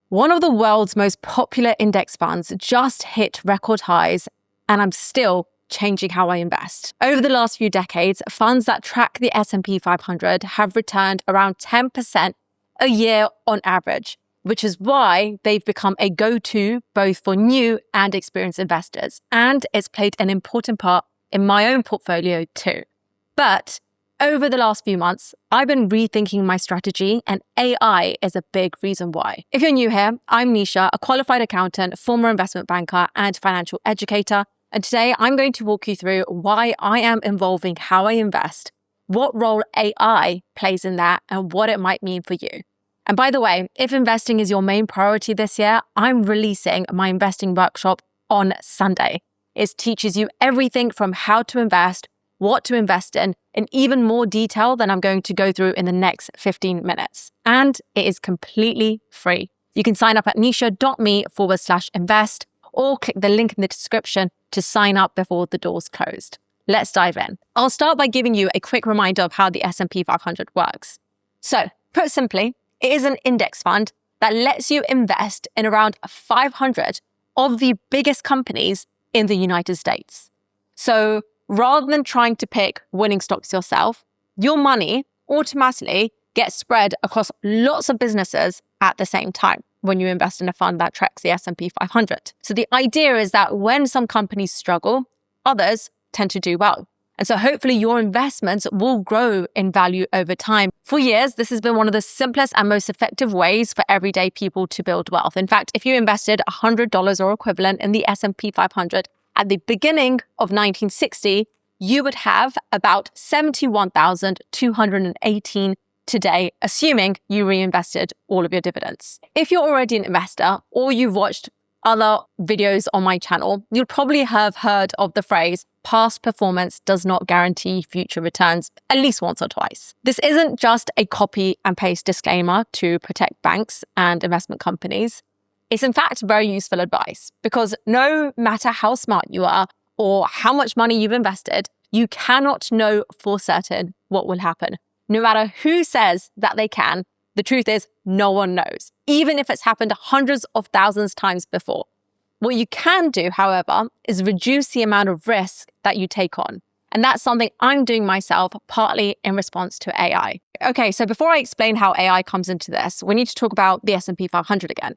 One of the world's most popular index funds just hit record highs, and I'm still changing how I invest. Over the last few decades, funds that track the S&P 500 have returned around 10% a year on average, which is why they've become a go-to both for new and experienced investors. And it's played an important part in my own portfolio too. But over the last few months, I've been rethinking my strategy, and AI is a big reason why. If you're new here, I'm Nischa, a qualified accountant, former investment banker, and financial educator. And today I'm going to walk you through why I am evolving how I invest, what role AI plays in that, and what it might mean for you. And by the way, if investing is your main priority this year, I'm releasing my investing workshop on Sunday. It teaches you everything from how to invest, what to invest in even more detail than I'm going to go through in the next 15 minutes. And it is completely free. You can sign up at nischa.me/invest or click the link in the description to sign up before the doors closed. Let's dive in. I'll start by giving you a quick reminder of how the S&P 500 works. So, put simply, it is an index fund that lets you invest in around 500 of the biggest companies in the United States. So, rather than trying to pick winning stocks yourself, your money automatically gets spread across lots of businesses at the same time when you invest in a fund that tracks the S&P 500. So the idea is that when some companies struggle, others tend to do well. And so hopefully your investments will grow in value over time. For years, this has been one of the simplest and most effective ways for everyday people to build wealth. In fact, if you invested $100 or equivalent in the S&P 500 at the beginning of 1960, you would have about 71,218 today, assuming you reinvested all of your dividends. If you're already an investor or you've watched other videos on my channel, you'll probably have heard of the phrase, past performance does not guarantee future returns, at least once or twice. This isn't just a copy and paste disclaimer to protect banks and investment companies. It's in fact very useful advice, because no matter how smart you are or how much money you've invested, you cannot know for certain what will happen. No matter who says that they can, the truth is no one knows, even if it's happened hundreds of thousands of times before. What you can do, however, is reduce the amount of risk that you take on. And that's something I'm doing myself, partly in response to AI. Okay, so before I explain how AI comes into this, we need to talk about the S&P 500 again.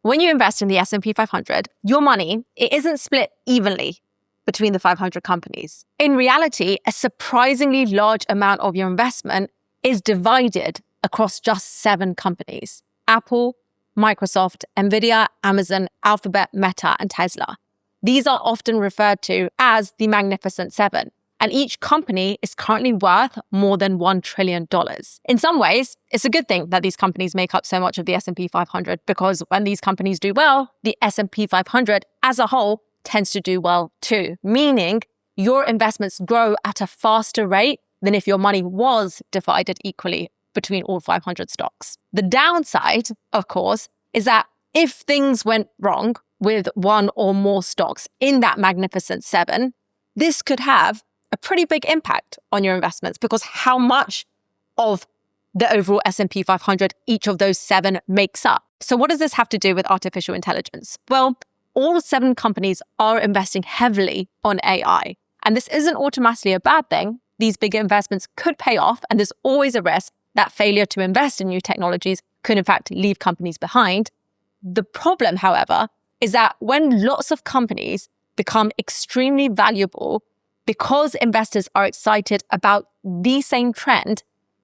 When you invest in the S&P 500, your money, it isn't split evenly between the 500 companies. In reality, a surprisingly large amount of your investment is divided across just 7 companies: Apple, Microsoft, Nvidia, Amazon, Alphabet, Meta, and Tesla. These are often referred to as the Magnificent Seven, and each company is currently worth more than $1 trillion. In some ways, it's a good thing that these companies make up so much of the S&P 500, because when these companies do well, the S&P 500 as a whole tends to do well too, meaning your investments grow at a faster rate than if your money was divided equally between all 500 stocks. The downside, of course, is that if things went wrong with one or more stocks in that Magnificent Seven, this could have a pretty big impact on your investments, because how much of the overall S&P 500 each of those 7 makes up. So what does this have to do with artificial intelligence? Well, all 7 companies are investing heavily on AI. And this isn't automatically a bad thing. These big investments could pay off, and there's always a risk that failure to invest in new technologies could in fact leave companies behind. The problem, however, is that when lots of companies become extremely valuable because investors are excited about the same trend,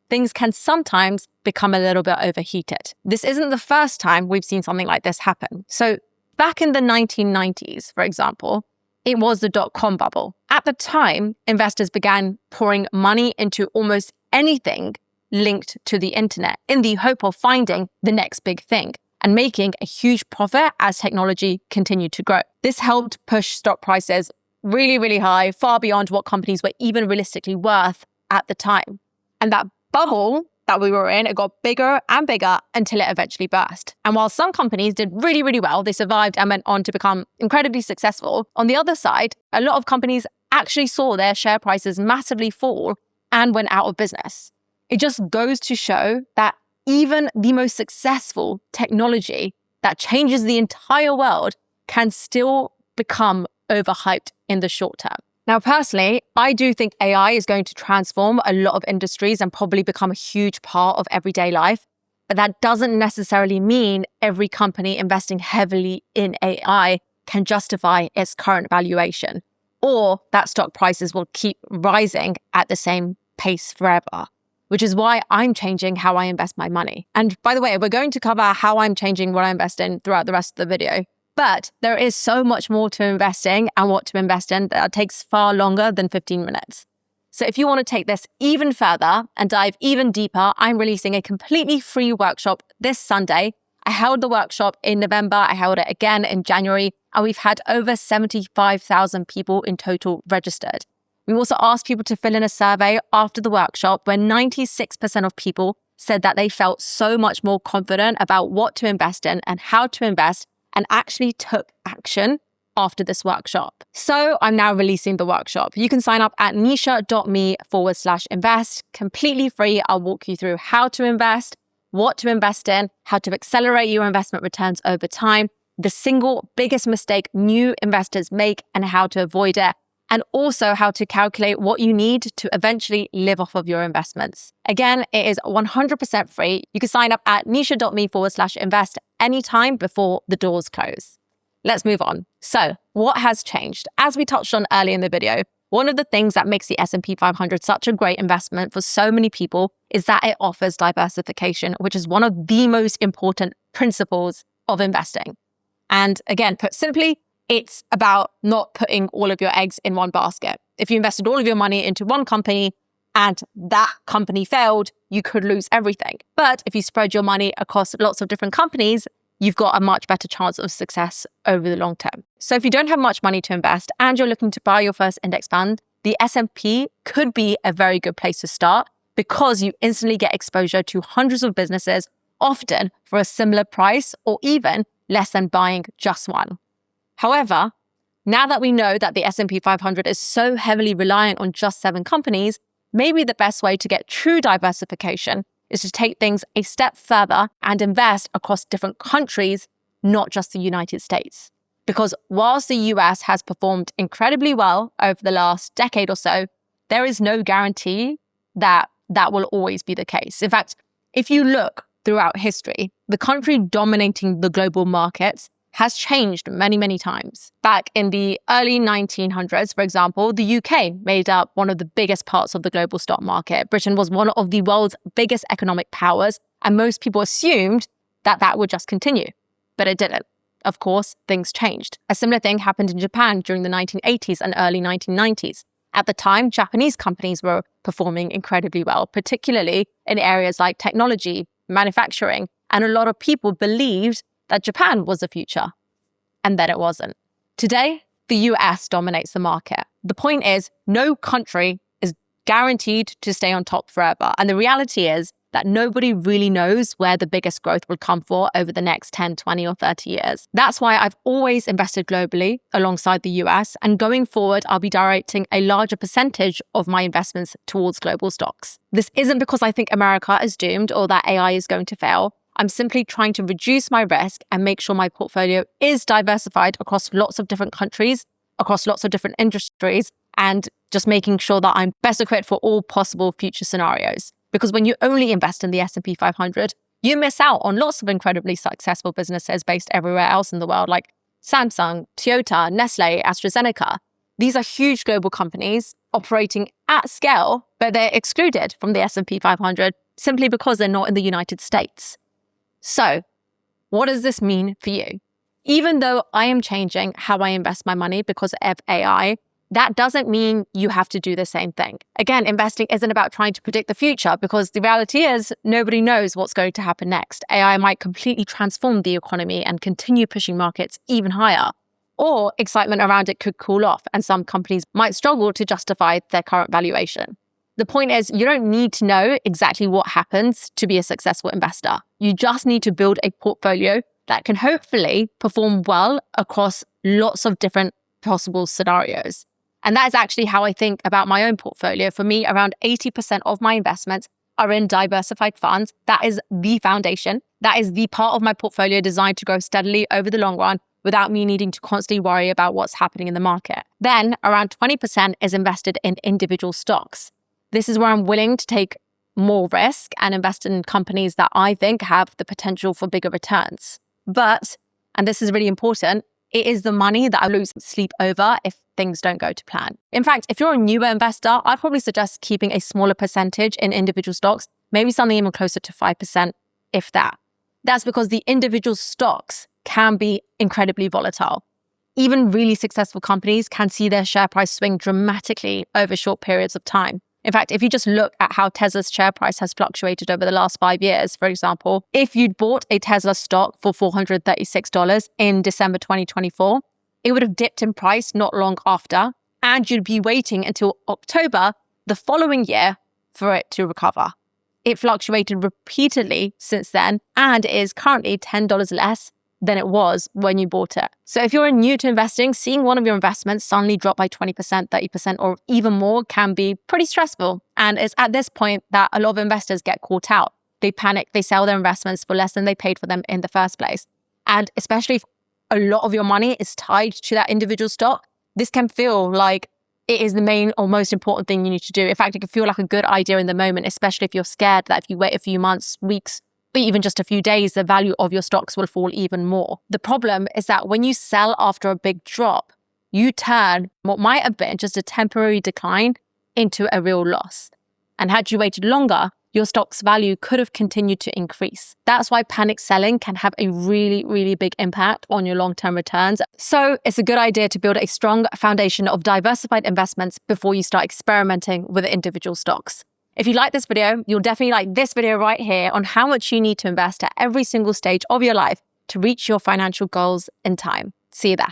things can sometimes become a little bit overheated. This isn't the first time we've seen something like this happen. So back in the 1990s, for example, it was the dot-com bubble. At the time, investors began pouring money into almost anything linked to the internet in the hope of finding the next big thing and making a huge profit as technology continued to grow. This helped push stock prices really, really high, far beyond what companies were even realistically worth at the time. And that bubble that we were in, it got bigger and bigger until it eventually burst. And while some companies did really, really well, they survived and went on to become incredibly successful, on the other side, a lot of companies actually saw their share prices massively fall and went out of business. It just goes to show that even the most successful technology that changes the entire world can still become overhyped in the short term. Now, personally, I do think AI is going to transform a lot of industries and probably become a huge part of everyday life. But that doesn't necessarily mean every company investing heavily in AI can justify its current valuation, or that stock prices will keep rising at the same pace forever, which is why I'm changing how I invest my money. And by the way, we're going to cover how I'm changing what I invest in throughout the rest of the video. But there is so much more to investing and what to invest in that takes far longer than 15 minutes. So if you want to take this even further and dive even deeper, I'm releasing a completely free workshop this Sunday. I held the workshop in November, I held it again in January, and we've had over 75,000 people in total registered. We also asked people to fill in a survey after the workshop where 96% of people said that they felt so much more confident about what to invest in and how to invest, and actually took action after this workshop. So I'm now releasing the workshop. You can sign up at nischa.me/invest, completely free. I'll walk you through how to invest, what to invest in, how to accelerate your investment returns over time, the single biggest mistake new investors make and how to avoid it, and also how to calculate what you need to eventually live off of your investments. Again, it is 100% free. You can sign up at nischa.me/invest anytime before the doors close. Let's move on. So, what has changed? As we touched on earlier in the video, one of the things that makes the S&P 500 such a great investment for so many people is that it offers diversification, which is one of the most important principles of investing. And again, put simply, it's about not putting all of your eggs in one basket. If you invested all of your money into one company and that company failed, you could lose everything. But if you spread your money across lots of different companies, you've got a much better chance of success over the long term. So if you don't have much money to invest and you're looking to buy your first index fund, the S&P could be a very good place to start because you instantly get exposure to hundreds of businesses, often for a similar price or even less than buying just one. However, now that we know that the S&P 500 is so heavily reliant on just 7 companies, maybe the best way to get true diversification is to take things a step further and invest across different countries, not just the United States. Because whilst the US has performed incredibly well over the last decade or so, there is no guarantee that that will always be the case. In fact, if you look throughout history, the country dominating the global markets has changed many, many times. Back in the early 1900s, for example, the UK made up one of the biggest parts of the global stock market. Britain was one of the world's biggest economic powers, and most people assumed that that would just continue. But it didn't. Of course, things changed. A similar thing happened in Japan during the 1980s and early 1990s. At the time, Japanese companies were performing incredibly well, particularly in areas like technology, manufacturing, and a lot of people believed that Japan was the future, and then it wasn't. Today, the US dominates the market. The point is, no country is guaranteed to stay on top forever, and the reality is that nobody really knows where the biggest growth will come for over the next 10, 20, or 30 years. That's why I've always invested globally alongside the US, and going forward, I'll be directing a larger percentage of my investments towards global stocks. This isn't because I think America is doomed or that AI is going to fail. I'm simply trying to reduce my risk and make sure my portfolio is diversified across lots of different countries, across lots of different industries, and just making sure that I'm best equipped for all possible future scenarios. Because when you only invest in the S&P 500, you miss out on lots of incredibly successful businesses based everywhere else in the world, like Samsung, Toyota, Nestle, AstraZeneca. These are huge global companies operating at scale, but they're excluded from the S&P 500 simply because they're not in the United States. So, what does this mean for you? Even though I am changing how I invest my money because of AI, that doesn't mean you have to do the same thing. Again, investing isn't about trying to predict the future because the reality is nobody knows what's going to happen next. AI might completely transform the economy and continue pushing markets even higher. Or excitement around it could cool off and some companies might struggle to justify their current valuation. The point is, you don't need to know exactly what happens to be a successful investor. You just need to build a portfolio that can hopefully perform well across lots of different possible scenarios. And that is actually how I think about my own portfolio. For me, around 80% of my investments are in diversified funds. That is the foundation. That is the part of my portfolio designed to grow steadily over the long run without me needing to constantly worry about what's happening in the market. Then around 20% is invested in individual stocks. This is where I'm willing to take more risk and invest in companies that I think have the potential for bigger returns. But, and this is really important, it is the money that I lose sleep over if things don't go to plan. In fact, if you're a newer investor, I'd probably suggest keeping a smaller percentage in individual stocks, maybe something even closer to 5%, if that. That's because the individual stocks can be incredibly volatile. Even really successful companies can see their share price swing dramatically over short periods of time. In fact, if you just look at how Tesla's share price has fluctuated over the last 5 years, for example, if you'd bought a Tesla stock for $436 in December 2024, it would have dipped in price not long after, and you'd be waiting until October the following year for it to recover. It fluctuated repeatedly since then and is currently $10 less than it was when you bought it. So if you're new to investing, seeing one of your investments suddenly drop by 20%, 30%, or even more can be pretty stressful. And it's at this point that a lot of investors get caught out. They panic, they sell their investments for less than they paid for them in the first place. And especially if a lot of your money is tied to that individual stock, this can feel like it is the main or most important thing you need to do. In fact, it can feel like a good idea in the moment, especially if you're scared that if you wait a few months, weeks, or even just a few days, the value of your stocks will fall even more. The problem is that when you sell after a big drop, you turn what might have been just a temporary decline into a real loss. And had you waited longer, your stock's value could have continued to increase. That's why panic selling can have a really, really big impact on your long-term returns. So it's a good idea to build a strong foundation of diversified investments before you start experimenting with individual stocks. If you like this video, you'll definitely like this video right here on how much you need to invest at every single stage of your life to reach your financial goals in time. See you there.